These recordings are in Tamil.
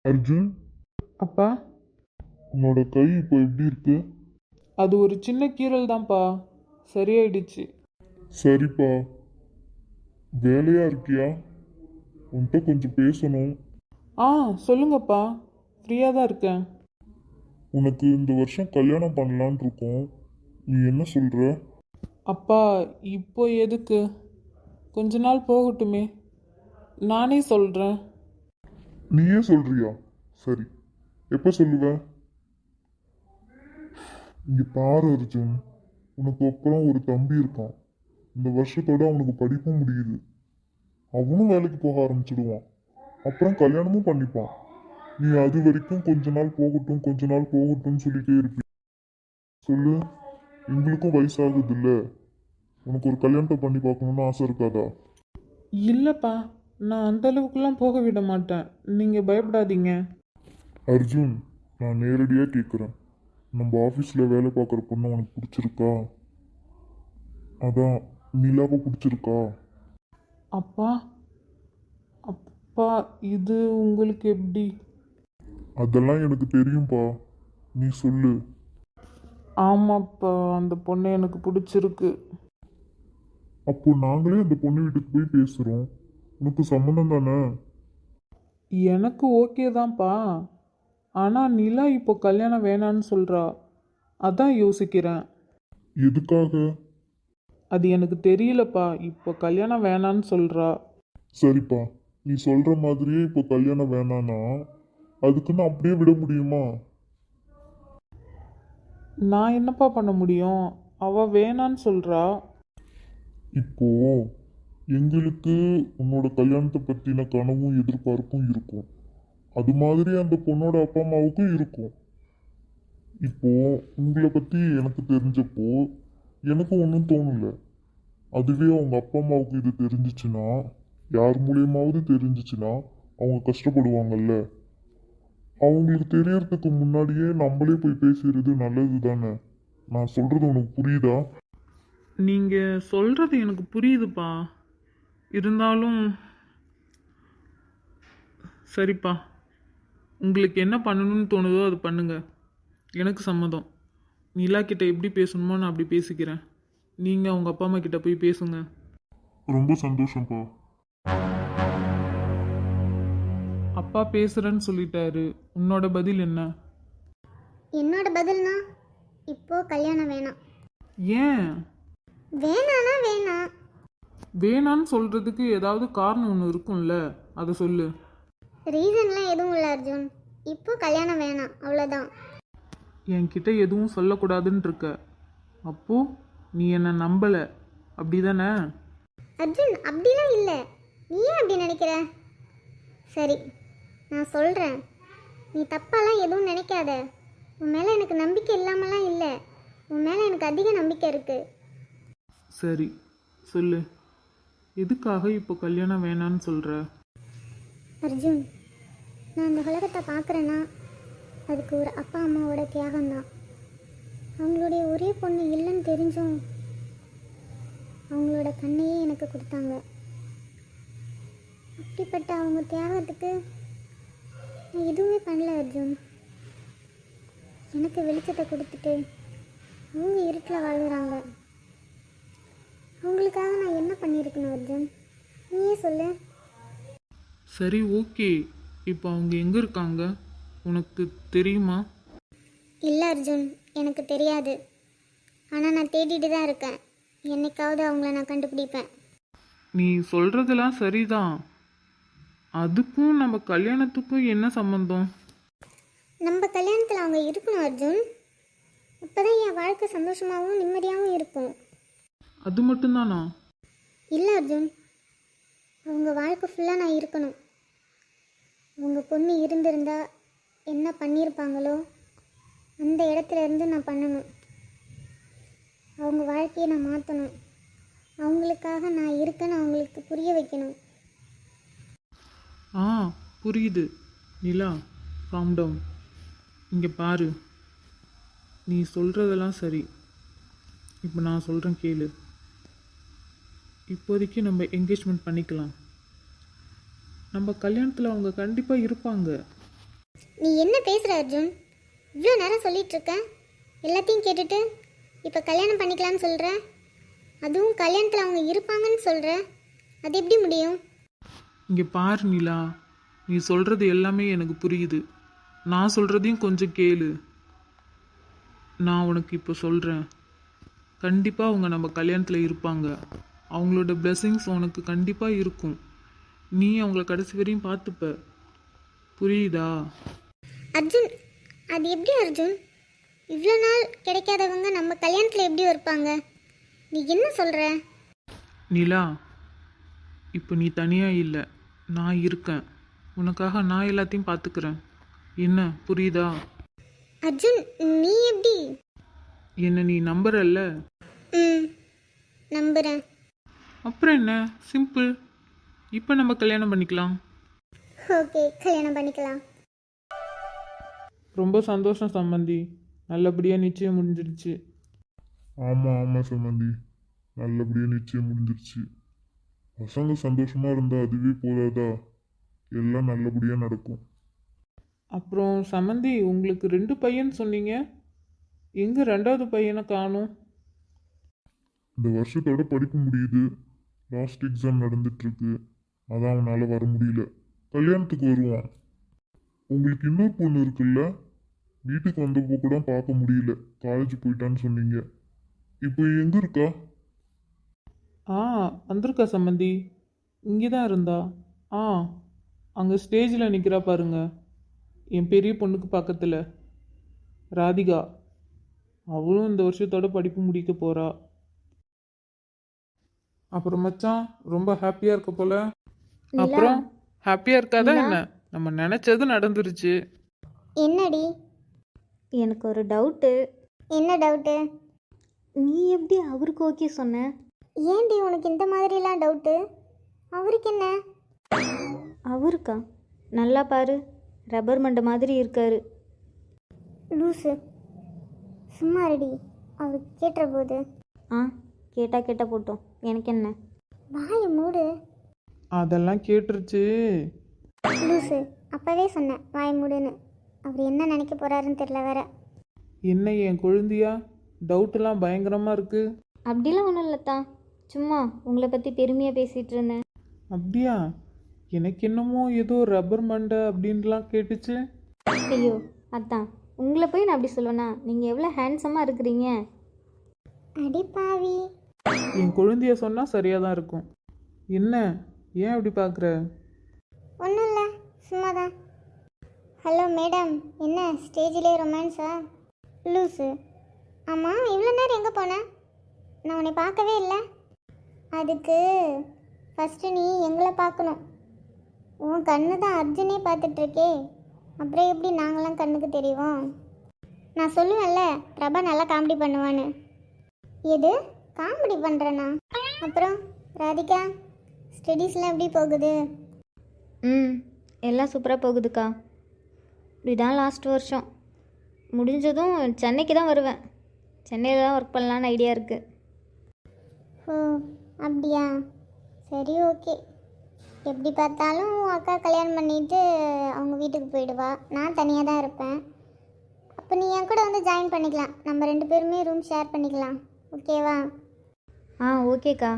அர்ஜுன், அப்பா, உன்னோட கை இப்போ எப்படி இருக்கு? அது ஒரு சின்ன கீறல் தான்ப்பா, சரியாயிடுச்சு. சரிப்பா. வேலையா இருக்கியா? உன்கிட்ட கொஞ்சம் பேசணும். ஆ, சொல்லுங்கப்பா, ஃப்ரீயாக தான் இருக்கேன். உனக்கு இந்த வருஷம் கல்யாணம் பண்ணலான்னு இருக்கோம். நீ என்ன சொல்ற? அப்பா, இப்போ எதுக்கு? கொஞ்ச நாள் போகட்டுமே, நானே சொல்கிறேன். நீயே சொல்றியா? சரி, எப்போ சொல்லுவ? இங்க பாரு அர்ஜுன், உனக்கு அப்புறம் ஒரு தம்பி இருக்கான். இந்த வருஷத்தோட அவனுக்கு படிப்பும் முடியுது. அவனும் வேலைக்கு போக ஆரம்பிச்சிடுவான். அப்புறம் கல்யாணமும் பண்ணிப்பான். நீ அது வரைக்கும் கொஞ்ச நாள் போகட்டும் கொஞ்ச நாள் போகட்டும்னு சொல்லிட்டே இருப்பி. சொல்லு, எங்களுக்கும் வயசாகுது இல்ல, உனக்கு ஒரு கல்யாணத்தை பண்ணி பார்க்கணும்னு ஆசை இருக்காதா? இல்லைப்பா, நான் அந்த அளவுக்குலாம் போக விட மாட்டேன், நீங்கள் பயப்படாதீங்க. அர்ஜுன், நான் நேரடியாக கேட்குறேன். நம்ம ஆஃபீஸில் வேலை பார்க்குற பொண்ணு உனக்கு பிடிச்சிருக்கா? அதான், நிலாவை பிடிச்சிருக்கா? அப்பா, அப்பா, இது உங்களுக்கு எப்படி? அதெல்லாம் எனக்கு தெரியும்பா. நீ சொல்லு. ஆமாப்பா, அந்த பொண்ணு எனக்கு பிடிச்சிருக்கு. அப்போ நாங்களே அந்த பொண்ணு வீட்டுக்கு போய் பேசுகிறோம். உனக்கு சம்மந்தம் தானே? எனக்கு ஓகே தான்ப்பா, ஆனால் நிலா இப்போ கல்யாணம் வேணான்னு சொல்கிறா. அதான் யோசிக்கிறேன். எதுக்காக? அது எனக்கு தெரியலப்பா, இப்போ கல்யாணம் வேணான்னு சொல்கிறா. சரிப்பா, நீ சொல்கிற மாதிரியே இப்போ கல்யாணம் வேணான்னா அதுக்குன்னு அப்படியே விட முடியுமா? நான் என்னப்பா பண்ண முடியும்? அவள் வேணான்னு சொல்கிறா. இப்போ எங்களுக்கு உன்னோட கல்யாணத்தை பற்றின கனவும் எதிர்பார்ப்பும் இருக்கும். அது மாதிரி அந்த பொண்ணோட அப்பா அம்மாவுக்கும் இருக்கும். இப்போ உங்களை பற்றி எனக்கு தெரிஞ்சப்போ எனக்கு ஒன்றும் தோணல. அதுவே அவங்க அப்பா அம்மாவுக்கு இது தெரிஞ்சிச்சுன்னா, யார் மூலியமாவது தெரிஞ்சிச்சுன்னா அவங்க கஷ்டப்படுவாங்கல்ல. அவங்களுக்கு தெரியறதுக்கு முன்னாடியே நம்மளே போய் பேசுறது நல்லது தானே. நான் சொல்றது உனக்கு புரியுதா? நீங்கள் சொல்கிறது எனக்கு புரியுதுப்பா, இருந்தாலும் சரிப்பா, உங்களுக்கு என்ன பண்ணணும்னு தோணுதோ அது பண்ணுங்க. எனக்கு சம்மதம். நிலா கிட்ட எப்படி பேசணுமோ நான் அப்படி பேசிக்கிறேன். நீங்கள் அவங்க அப்பா அம்மா கிட்ட போய் பேசுங்க. ரொம்ப சந்தோஷம்ப்பா. அப்பா பேசுகிறேன்னு சொல்லிட்டாரு, உன்னோட பதில் என்ன? என்னோட பதில்னா இப்போ கல்யாணம் வேணாம். ஏன் வேணானா வேணாம். வேணான்னு சொல்கிறதுக்கு ஏதாவது காரணம் ஒன்று இருக்கும்ல, அதை சொல்லு. ரீசன்லாம் எதுவும் இல்லை அர்ஜுன், இப்போ கல்யாணம் வேணாம், அவ்வளோதான். என்கிட்ட எதுவும் சொல்லக்கூடாதுன்னு இருக்க. அப்போ நீ என்னை நம்பலை, அப்படி தானே? அர்ஜுன், அப்படிலாம் இல்லை. நீ ஏன் அப்படி நினைக்கிற? சரி, நான் சொல்கிறேன். நீ தப்பாலாம் எதுவும் நினைக்காத. உன் மேலே எனக்கு நம்பிக்கை இல்லாமலாம் இல்லை. உன் மேலே எனக்கு அதிக நம்பிக்கை இருக்குது. சரி, சொல்லு. எதுக்காக இப்போ கல்யாணம் வேணான்னு சொல்கிற? அர்ஜுன், நான் இந்த உலகத்தை பார்க்குறேன்னா அதுக்கு ஒரு அப்பா அம்மாவோட தியாகம்தான். அவங்களுடைய ஒரே பொண்ணு இல்லைன்னு தெரிஞ்சும் அவங்களோட கண்ணையே எனக்கு கொடுத்தாங்க. அப்படிப்பட்ட அவங்க தியாகத்துக்கு நான் எதுவுமே பண்ணல அர்ஜுன். எனக்கு வெளிச்சத்தை கொடுத்துட்டு அவங்க இருட்டில் வாழ்கிறாங்க. அவங்களுக்காக நான் என்ன பண்ணியிருக்கணும் அர்ஜுன்? நீயே சொல்லு. சரி, ஓகே. இப்போ அவங்க எங்கே இருக்காங்க உனக்கு தெரியுமா? இல்லை அர்ஜுன், எனக்கு தெரியாது. ஆனால் நான் தேடிட்டு தான் இருக்கேன். என்னைக்காவது அவங்கள நான் கண்டுபிடிப்பேன். நீ சொல்கிறதெல்லாம் சரிதான். அதுக்கும் நம்ம கல்யாணத்துக்கும் என்ன சம்மந்தம்? நம்ம கல்யாணத்தில் அவங்க இருக்கணும் அர்ஜுன். அப்போ தான் என் வாழ்க்கை சந்தோஷமாகவும் நிம்மதியாகவும் இருக்கும். அது மட்டும்தானா? இல்லை அர்ஜுன், அவங்க வாழ்க்கை ஃபுல்லாக நான் இருக்கணும். அவங்க பொண்ணு இருந்திருந்தா என்ன பண்ணியிருப்பாங்களோ அந்த இடத்துல இருந்து நான் பண்ணணும். அவங்க வாழ்க்கையை நான் மாற்றணும். அவங்களுக்காக நான் இருக்கேன்னு அவங்களுக்கு புரிய வைக்கணும். ஆ, புரியுது. நிலா, காம் டவுன். இங்கே பாரு, நீ சொல்கிறதெல்லாம் சரி. இப்போ நான் சொல்கிறேன் கேளு. இப்போதைக்கு நம்ம என்கேஜ்மெண்ட் பண்ணிக்கலாம். நம்ம கல்யாணத்தில் அவங்க கண்டிப்பாக இருப்பாங்க. நீ என்ன பேசுகிற அர்ஜுன்? இவ்வளோ நேரம் சொல்லிட்டு இருக்க, எல்லாத்தையும் கேட்டுட்டு இப்போ கல்யாணம் பண்ணிக்கலான்னு சொல்கிற, அதுவும் கல்யாணத்தில் அவங்க இருப்பாங்கன்னு சொல்கிற, அது எப்படி முடியும்? இங்கே பாரு நிலா, நீ சொல்கிறது எல்லாமே எனக்கு புரியுது. நான் சொல்கிறதையும் கொஞ்சம் கேளு. நான் உனக்கு இப்போ சொல்கிறேன், கண்டிப்பாக அவங்க நம்ம கல்யாணத்தில் இருப்பாங்க. அவங்களோட blessings உனக்கு கண்டிப்பாக இருக்கும். நீ அவங்கள கடைசி வரையும் பார்த்துப்ப. புரியுதா? அர்ஜுன், அது எப்படி அர்ஜுன்? இவ்வளோ நாள் கிடைக்காதவங்க நம்ம கல்யாணத்தில் எப்படி இருப்பாங்க? நீ என்ன சொல்கிற? நிலா, இப்போ நீ தனியாக இல்லை, நான் இருக்கேன். உனக்காக நான் எல்லாத்தையும் பார்த்துக்கிறேன். என்ன புரியுதா? அர்ஜுன், நீ எப்படி? என்னை நீ நம்புறல்ல? ம், நம்புகிறேன். அப்புறம் என்ன, சிம்பிள். இப்போ நம்ம கல்யாணம் பண்ணிக்கலாம். ஓகே, கல்யாணம் பண்ணிக்கலாம். ரொம்ப சந்தோஷம் சம்மந்தி, நல்லபடியாக நிச்சயம் முடிஞ்சிடுச்சு. ஆமாம் ஆமாம் சம்மந்தி, நல்லபடியாக நிச்சயம் முடிஞ்சிருச்சு. பசங்க சந்தோஷமாக இருந்தால் அதுவே போதாதா? எல்லாம் நல்லபடியாக நடக்கும். அப்புறம் சம்மந்தி, உங்களுக்கு 2 பையன் சொன்னீங்க, எங்கே 2வது பையனை காணும்? இந்த வருஷத்தோட படிப்பு முடியுது, லாஸ்ட் எக்ஸாம் நடந்துட்டுருக்கு, அதான் அவனால் வர முடியல. கல்யாணத்துக்கு வருவான். உங்களுக்கு இன்னொரு பொண்ணு இருக்குல்ல, வீட்டுக்கு வந்தப்போ கூட பார்க்க முடியல, காலேஜ் போயிட்டான்னு சொன்னீங்க. இப்போ எங்கே இருக்கா? ஆ, வந்திருக்கா சம்மந்தி, இங்கே தான் இருந்தா. ஆ, அங்கே ஸ்டேஜில் நிற்கிறா பாருங்க, என் பெரிய பொண்ணுக்கு பக்கத்தில், ராதிகா. அவளும் இந்த வருஷத்தோட படிப்பு முடிக்க போகிறா. அப்புறம் மச்சான், ரொம்ப ஹாப்பியாக இருக்க போல. அப்புறம் ஹாப்பியாக இருக்காதா என்ன? நம்ம நினச்சது நடந்துருச்சு. என்னடி? எனக்கு ஒரு டவுட்டு. என்ன டவுட்டு? நீ எப்படி அவருக்கு ஓகே சொன்ன? ஏன்டி உனக்கு இந்த மாதிரிலாம் டவுட்டு? அவருக்கு என்ன? அவருக்கா? நல்லா பாரு, ரப்பர் மண்டை மாதிரி இருக்காரு. லூசு, சும்மா ரெடி. அவர் கேட்டுற போது. ஆ, கேட்டா போட்டோம், எனக்கு என்ன? வாயை மூடு. அதெல்லாம் கேட்டுருச்சு. லூசு, அப்போவே சொன்னேன் வாயை மூடுன்னு. அவர் என்ன நினைக்க போகிறாருன்னு தெரியல வேற. என்ன என் குழந்தையா, டவுட்டெல்லாம் பயங்கரமாக இருக்குது. அப்படிலாம் ஒன்றும் இல்லைத்தா, சும்மா உங்களை பற்றி பெருமையாக பேசிகிட்டு இருந்தேன். அப்படியா? எனக்கு என்னமோ ஏதோ ரப்பர் மண்டை அப்படின்லாம் கேட்டுச்சு. ஐயோ அதான், உங்களை போய் நான் அப்படி சொல்லுவேனா? நீங்கள் எவ்வளோ ஹேண்ட்ஸமாக இருக்கிறீங்க. அடி பாவி. என் குழந்தைய சொன்னால் சரியாக தான் இருக்கும். என்ன, ஏன் அப்படி பார்க்குற? ஒன்றும் இல்லை, சும்மா தான். ஹலோ மேடம், என்ன ஸ்டேஜிலே ரொமான்ஸா? லூசு. ஆமாம், இவ்வளோ நேரம் எங்கே போனேன்? நான் உன்னை பார்க்கவே இல்லை. அதுக்கு ஃபஸ்ட்டு நீ எங்களை பார்க்கணும். உன் கண்ணு தான் அர்ஜுனே பார்த்துட்ருக்கே, அப்புறம் எப்படி நாங்களாம் கண்ணுக்கு தெரியும்? நான் சொல்லுவேன்ல, பிரபா நல்லா காமெடி பண்ணுவான்னு. எது காமெடி பண்ணுறேண்ணா? அப்புறம் ராதிகா, ஸ்டடீஸ்லாம் எப்படி போகுது? ம், எல்லாம் சூப்பராக போகுதுக்கா. இதுதான் லாஸ்ட் வருஷம், முடிஞ்சதும் சென்னைக்கு தான் வருவேன். சென்னையில் தான் ஒர்க் பண்ணலான்னு ஐடியா இருக்குது. ஓ அப்படியா? சரி, ஓகே. எப்படி பார்த்தாலும் உன் அக்கா கல்யாணம் பண்ணிட்டு அவங்க வீட்டுக்கு போயிடுவா, நான் தனியாக தான் இருப்பேன். அப்போ நீ என் கூட வந்து ஜாயின் பண்ணிக்கலாம், நம்ம 2 பேருமே ரூம் ஷேர் பண்ணிக்கலாம், ஓகேவா? ஆ ஓகேக்கா.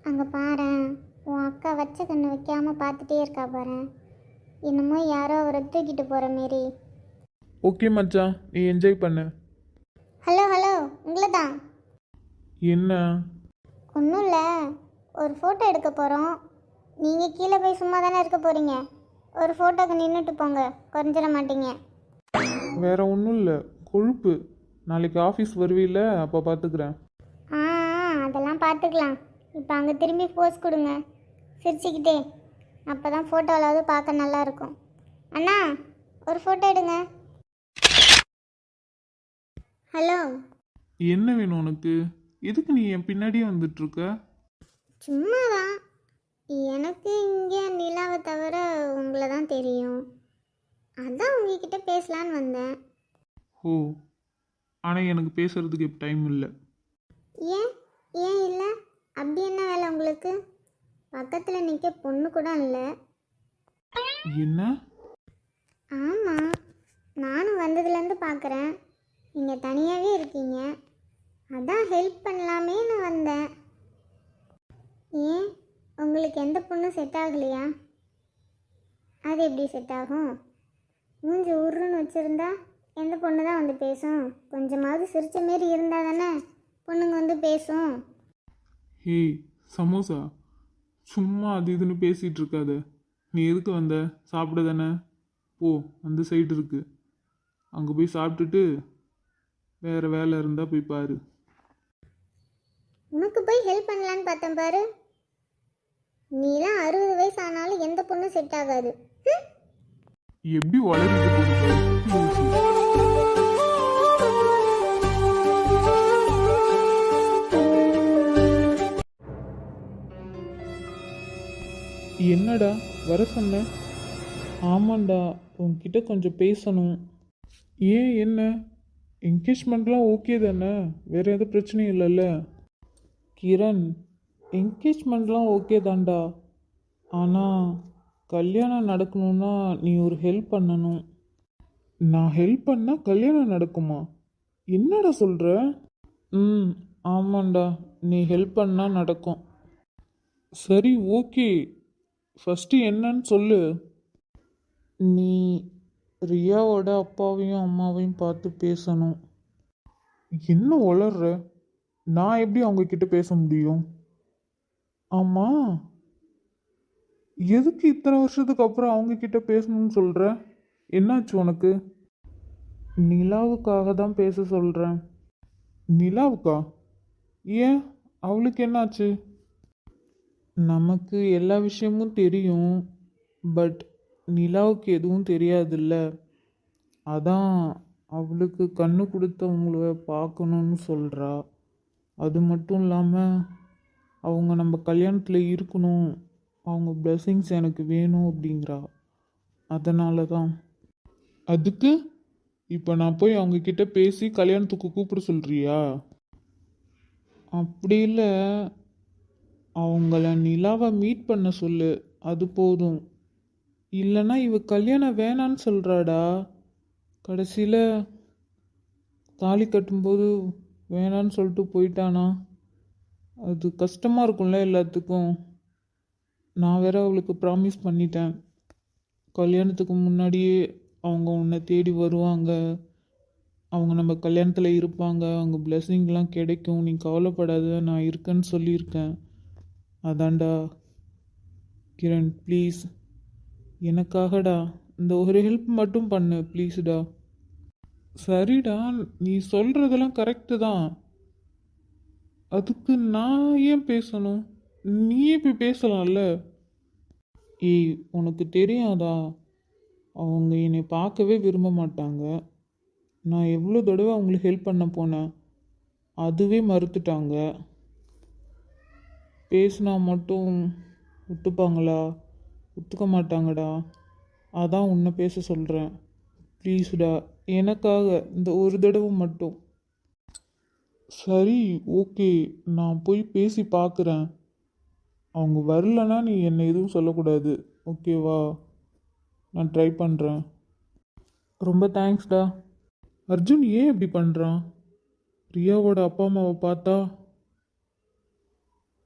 அங்கே பாரேன், உன் அக்கா வச்ச கண்ணு வைக்காமல் பார்த்துட்டே இருக்கா பாரேன், என்னமோ யாரோ அவரை தூக்கிட்டு போகிற மாரி. ஓகே மச்சான், நீ என்ஜாய் பண்ணு. ஹலோ ஹலோ, உங்களை தான். என்ன? ஒன்றும் இல்லை, ஒரு ஃபோட்டோ எடுக்க போகிறோம். நீங்கள் கீழே போய் சும்மா தானே இருக்க போகிறீங்க, ஒரு ஃபோட்டோக்கு நின்றுட்டு போங்க, குறைஞ்சிட மாட்டீங்க. வேற ஒன்றும் இல்லை, கொழுப்பு. நாளைக்கு ஆஃபீஸ் வருவீல்ல, அப்போ பார்த்துக்கிறேன். ஆ அதெல்லாம் பார்த்துக்கலாம். இப்போ அங்கே திரும்பி போஸ் கொடுங்க சிரிச்சுக்கிட்டே, அப்போ தான் ஃபோட்டோவாவது பார்க்க நல்லாயிருக்கும். அண்ணா, ஒரு ஃபோட்டோ எடுங்க. ஹலோ. என்ன வேணும் உனக்கு? எதுக்கு நீ என் பின்னாடியே வந்துட்டுருக்க? சும்மா தான், எனக்கு இங்கே நிலாவை தவிர உங்களை தான் தெரியும், அதான் உங்ககிட்ட பேசலான்னு வந்தேன். ஓ, ஆனால் எனக்கு பேசுறதுக்கு இப்போ டைம் இல்லை. ஏன் ஏன் இல்லை? அப்படி என்ன வேலை உங்களுக்கு? பக்கத்தில் நிற்க பொண்ணு கூட இல்லை. என்ன? ஆமாம், நானும் வந்ததுலேருந்து பார்க்குறேன். நீங்கள் தனியாகவே இருக்கீங்க. அதான் ஹெல்ப் பண்ணலாமேன்னு வந்தேன். ஏன், உங்களுக்கு எந்த பொண்ணும் செட் ஆகலையா? அது எப்படி செட் ஆகும்? மூஞ்சி உருன்னு வச்சுருந்தா எந்த பொண்ணு தான் வந்து பேசும்? கொஞ்சமாவது சிரிச்ச மாரி இருந்தால் தானே பொண்ணுங்க வந்து பேசும். ஹே சமோசா, சும்மா அது இதுன்னு பேசிகிட்டு இருக்காத. நீ எதுக்கு வந்த? சாப்பிட தானே? போ, அந்த சைடு இருக்கு, அங்கே போய் சாப்பிட்டுட்டு வேறு வேலை இருந்தால் போய் பாரு. உனக்கு போய் ஹெல்ப் பண்ணலான்னு பார்த்தேன் பாரு. நீலாம் 60 வயசு ஆனாலும் எந்த பொண்ணும் செட் ஆகாது. எப்படி வளரிட்டு போகுது லூசு. என்னடா வர சொன்ன? ஆமாண்டா, உன்கிட்ட கொஞ்சம் பேசணும். ஏன், என்ன? என்கேஜ்மெண்ட்லாம் ஓகே தானே? வேறு எதுவும் பிரச்சனையும் இல்லைல்ல? கிரண், என்கேஜ்மெண்ட்லாம் ஓகே தான்டா. ஆனால் கல்யாணம் நடக்கணும்னா நீ ஒரு ஹெல்ப் பண்ணணும். நான் ஹெல்ப் பண்ணால் கல்யாணம் நடக்குமா? என்னடா சொல்கிற? ஆமாண்டா, நீ ஹெல்ப் பண்ணால் நடக்கும். சரி, ஓகே. ஃபஸ்ட்டு என்னன்னு சொல்லு. நீ ரியாவோட அப்பாவையும் அம்மாவையும் பார்த்து பேசணும். என்ன வளர்ற? நான் எப்படி அவங்கக்கிட்ட பேச முடியும்? ஆமாம், எதுக்கு இத்தனை வருஷத்துக்கு அப்புறம் அவங்கக்கிட்ட பேசணும்னு சொல்கிற? என்னாச்சு உனக்கு? நிலாவுக்காக தான் பேச சொல்கிறேன். நிலாவுக்கா? ஏன், அவளுக்கு என்னாச்சு? நமக்கு எல்லா விஷயமும் தெரியும், பட் நிலாவுக்கு எதுவும் தெரியாதுல்ல. அதான் அவளுக்கு கண்ணு கொடுத்தவங்கள பார்க்கணுன்னு சொல்கிறா. அது மட்டும் இல்லாமல் அவங்க நம்ம கல்யாணத்தில் இருக்கணும், அவங்க blessings எனக்கு வேணும் அப்படிங்கிறா. அதனால தான். அதுக்கு இப்போ நான் போய் அவங்கக்கிட்ட பேசி கல்யாணத்துக்கு கூப்பிட சொல்கிறியா? அப்படி இல்லை, அவங்கள நிலாவை மீட் பண்ண சொல்லு, அது போதும். இல்லைன்னா இவ கல்யாணம் வேணான்னு சொல்கிறாடா. கடைசியில் தாலி கட்டும்போது வேணான்னு சொல்லிட்டு போயிட்டானா? அது கஷ்டமாக இருக்கும்ல எல்லாத்துக்கும். நான் வேற அவளுக்கு ப்ராமிஸ் பண்ணிட்டேன், கல்யாணத்துக்கு முன்னாடியே அவங்க உன்னை தேடி வருவாங்க, அவங்க நம்ம கல்யாணத்தில் இருப்பாங்க, அவங்க பிளெஸ்ஸிங்லாம் கிடைக்கும், நீ கவலைப்படாத, நான் இருக்கேன்னு சொல்லியிருக்கேன். அதான்டா. கிரண் ப்ளீஸ், எனக்காகடா இந்த ஒரு ஹெல்ப் மட்டும் பண்ணு ப்ளீஸ்டா. சரிடா, நீ சொல்கிறதெல்லாம் கரெக்டு தான். அதுக்கு நான் ஏன் பேசணும்? நீயே போய் பேசலாம்ல. ஏய், உனக்கு தெரியாதா, அவங்க என்னை பார்க்கவே விரும்ப மாட்டாங்க. நான் எவ்வளோ தடவை அவங்களுக்கு ஹெல்ப் பண்ண போனேன், அதுவே மறுத்துட்டாங்க. பேசினா மட்டும் ஒத்துப்பாங்களா? ஒத்துக்க மாட்டாங்கடா. அதான் உன்னை பேச சொல்கிறேன். ப்ளீஸ்டா, எனக்காக இந்த ஒரு தடவை மட்டும். சரி, ஓகே, நான் போய் பேசி பார்க்குறேன். அவங்க வரலன்னா நீ என்னை எதுவும் சொல்லக்கூடாது, ஓகேவா? நான் ட்ரை பண்ணுறேன். ரொம்ப தேங்க்ஸ்டா. அர்ஜுன் ஏன் இப்படி பண்ணுறான்? ரியாவோட அப்பா அம்மாவை பார்த்தா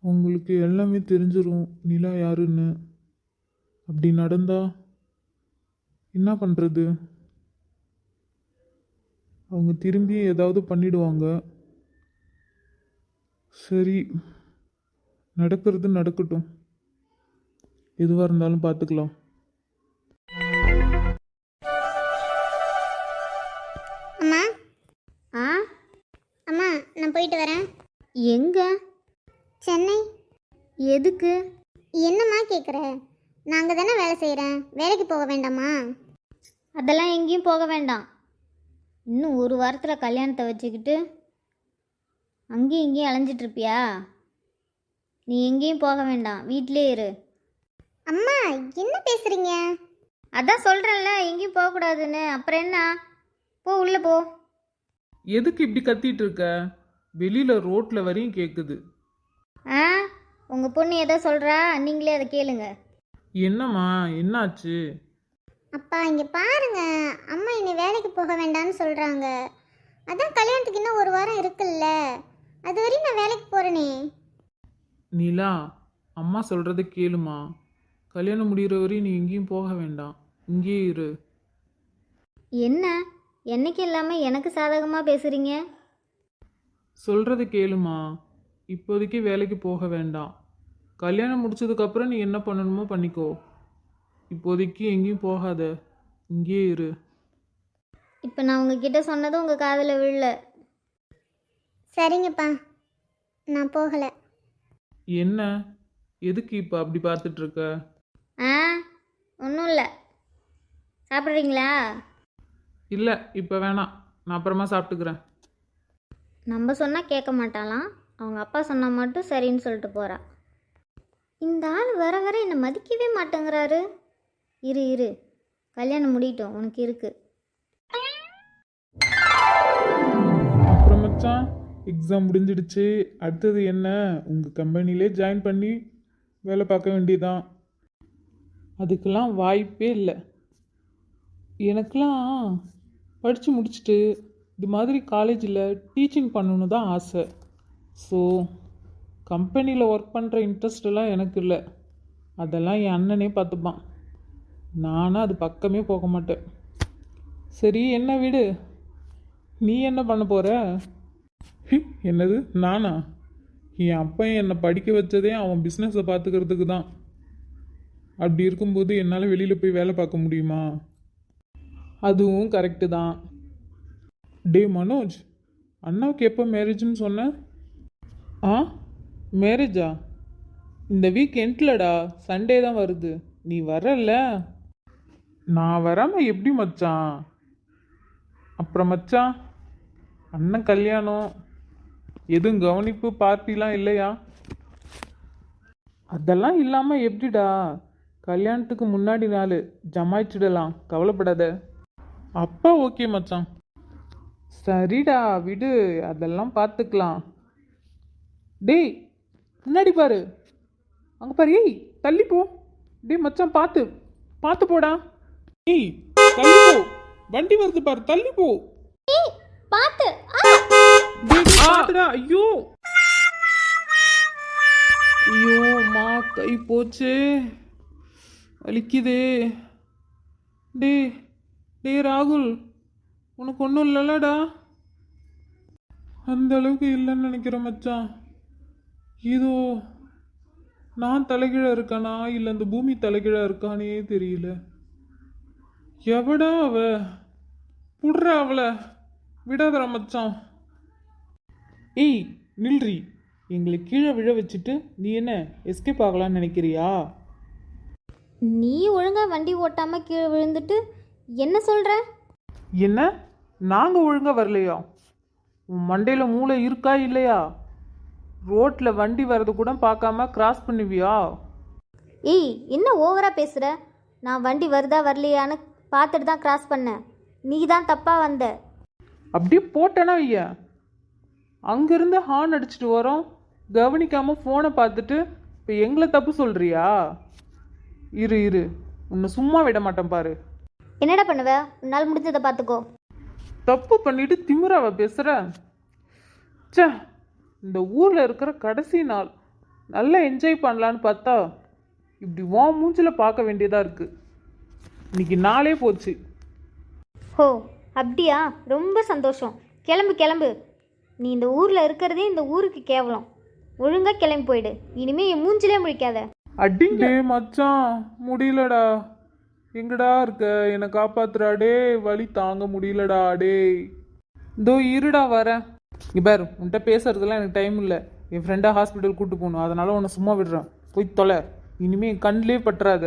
உங்களுக்கு எல்லாமே தெரிஞ்சிரும் நிலா யாருன்னு. அப்படி நடந்தா என்ன பண்ணுறது? அவங்க திரும்பி ஏதாவது பண்ணிடுவாங்க. சரி, நடக்கிறது நடக்கட்டும், எதுவாக இருந்தாலும் பார்த்துக்கலாம். அம்மா, ஆ, அம்மா, நான் போயிட்டு வரேன். எங்கே? சென்னை. எதுக்கு? என்னம்மா கேட்குற? நான் அங்கே தானே வேலை செய்கிறேன், வேலைக்கு போக வேண்டாமா? அதெல்லாம் எங்கேயும் போக வேண்டாம். இன்னும் ஒரு வாரத்தில் கல்யாணத்தை வச்சுக்கிட்டு அங்கேயும் இங்கேயும் அலைஞ்சிட்ருப்பியா? நீ எங்கேயும் போக வேண்டாம், வீட்டிலே இரு. அம்மா, என்ன பேசுகிறீங்க? அதான் சொல்கிறேன்ல, எங்கேயும் போகக்கூடாதுன்னு. அப்புறம் என்ன? போ, உள்ளே போ. எதுக்கு இப்படி கத்திட்டு இருக்க? வெளியில் ரோட்டில் வரையும் கேட்குது. ஆ, உங்கள் பொண்ணு எதை சொல்கிறா நீங்களே அதை கேளுங்க. என்னம்மா என்னாச்சு? அப்பா இங்கே பாருங்க, அம்மா இனி வேலைக்கு போக வேண்டாம்னு சொல்கிறாங்க. அதான் கல்யாணத்துக்கு இன்னும் ஒரு வாரம் இருக்குல்ல, அது வரையும் நான் வேலைக்கு போகிறேனே. நிலா, அம்மா சொல்கிறத கேளுமா. கல்யாணம் முடிகிற வரையும் நீ எங்கேயும் போக வேண்டாம், இங்கேயே இரு. என்ன என்னைக்கு இல்லாமல் எனக்கு சாதகமாக பேசுகிறீங்க? சொல்கிறத கேளுமா. இப்போதைக்கு வேலைக்கு போக வேண்டாம். கல்யாணம் முடிச்சதுக்கப்புறம் நீ என்ன பண்ணணுமோ பண்ணிக்கோ. இப்போதைக்கு எங்கேயும் போகாத, இங்கேயே இரு. இப்போ நான் உங்ககிட்ட சொன்னதும் உங்கள் காதில் விழல. சரிங்கப்பா, நான் போகலை. என்ன, எதுக்கு இப்போ அப்படி பார்த்துட்ருக்க? ஆ ஒன்றும் இல்லை. சாப்பிட்றீங்களா? இல்லை இப்போ வேணாம், நான் அப்புறமா சாப்பிட்டுக்கிறேன். நம்ம சொன்னால் கேட்க மாட்டாளாம், அவங்க அப்பா சொன்னால் மட்டும் சரின்னு சொல்லிட்டு போகிறா. இந்த ஆள் வர வர என்னை மதிக்கவே மாட்டேங்கிறாரு. இரு இரு, கல்யாணம் முடியட்டும், உனக்கு இருக்கு. அப்புறம் மச்சான், எக்ஸாம் முடிஞ்சிடுச்சு. அடுத்தது என்ன? உங்கள் கம்பெனிலே ஜாயின் பண்ணி வேலை பார்க்க வேண்டியதான். அதுக்கெல்லாம் வாய்ப்பே இல்லை. எனக்கெல்லாம் படித்து முடிச்சுட்டு இது மாதிரி காலேஜில் டீச்சிங் பண்ணணுன்னு தான் ஆசை. ஸோ கம்பெனியில் ஒர்க் பண்ணுற இன்ட்ரெஸ்டெல்லாம் எனக்கு இல்லை. அதெல்லாம் என் அண்ணனே பார்த்துப்பான். நானும் அது பக்கமே போக மாட்டேன். சரி என்ன விடு, நீ என்ன பண்ண போகிற? என்னது நானா? என் அப்பா என்னை படிக்க வச்சதே அவன் பிஸ்னஸை பார்த்துக்கிறதுக்கு தான். அப்படி இருக்கும்போது என்னால் வெளியில் போய் வேலை பார்க்க முடியுமா? அதுவும் கரெக்டு தான். டே மனோஜ், அண்ணாவுக்கு எப்போ மேரேஜ்னு சொன்ன? ஆ, மேரேஜா? இந்த வீக் எண்ட்லடா, சண்டே தான் வருது. நீ வரல? நான் வராமல் எப்படி மச்சான்? அப்புறம் மச்சான், அண்ணன் கல்யாணம் எதுவும் கவனிப்பு பார்ட்டிலாம் இல்லையா? அதெல்லாம் இல்லாமல் எப்படிடா? கல்யாணத்துக்கு முன்னாடி நாள் ஜமாய்ச்சிடலாம், கவலைப்படாத. அப்பா ஓகே மச்சான். சரிடா விடு, அதெல்லாம் பார்த்துக்கலாம். டேய் முன்னாடி பாரு, அங்கே பாரு. ஏய் தள்ளி போ. டேய் மச்சான் பார்த்து பார்த்து போடா. ஏய் தள்ளி போ, வண்டி வருது பாரு, தள்ளி போ. பார்த்து. பார்த்துடா. ஐயோ ஐயோ அம்மா, கை போச்சு, வலிக்குதே. டே டே ராகுல், உனக்கு ஒன்றும் இல்லைல்லடா? அந்த அளவுக்கு இல்லைன்னு நினைக்கிறேன் மச்சான். இதோ நான் தலைகீழ இருக்கானா இல்லை அந்த பூமி தலைகீழ இருக்கானே தெரியல. எவடா அவ? புடுற அவளை, விடாதடா மச்சான். ஏய் நில்றி, எங்களை கீழே விழ வச்சுட்டு நீ என்ன எஸ்கேப் ஆகலான்னு நினைக்கிறியா? நீ ஒழுங்காக வண்டி ஓட்டாமல் கீழே விழுந்துட்டு என்ன சொல்கிற? என்ன, நாங்கள் ஒழுங்காக வரலையா? உன் மண்டையில் மூளை இருக்கா இல்லையா? ரோட்டில் வண்டி வர்றது கூட பார்க்காம கிராஸ் பண்ணுவியா? ஏய் என்ன ஓவராக பேசுகிற? நான் வண்டி வருதா வரலையான்னு பார்த்துட்டு தான் கிராஸ் பண்ணேன். நீ தான் தப்பாக வந்த. அப்படியே போட்டேனா ஐயா? அங்கேருந்து ஹார்ன் அடிச்சுட்டு வரோம், கவனிக்காமல் ஃபோனை பார்த்துட்டு இப்போ எங்களை தப்பு சொல்கிறியா? இரு இரு, உன்னை சும்மா விட மாட்டேன் பாரு. என்னடா பண்ணுவ? உன்னால் முடிஞ்சதை பார்த்துக்கோ. தப்பு பண்ணிட்டு திமிராவ பேசுகிற? ச்சே, இந்த ஊரில் இருக்கிற கடைசி நாள் நல்லா என்ஜாய் பண்ணலான்னு பார்த்தா இப்படி மூஞ்சில் பார்க்க வேண்டியதாக இருக்குது. இன்னைக்கு நாளே போச்சு. ஹோ அப்படியா? ரொம்ப சந்தோஷம். கிளம்பு கிளம்பு. நீ இந்த ஊரில் இருக்கிறதே இந்த ஊருக்கு கேவலம். ஒழுங்காக கிளம்பி போயிடு. இனிமேல் என் மூஞ்சிலே முழிக்காத. அடிங்க மச்சான், முடியலடா. எங்கடா இருக்க? என்னை காப்பாத்துறா டே, வலி தாங்க முடியலடா டே. இதோ இருடா வரேன். இங்கே பாரு, உன்கிட்ட பேசுறதுலாம் எனக்கு டைம் இல்லை. என் ஃப்ரெண்டாக ஹாஸ்பிட்டல் கூப்பிட்டு போகணும், அதனால உன்னை சும்மா விடுறேன். போய் தொலை. இனிமேல் என் கண்ணிலே பட்டுறாத.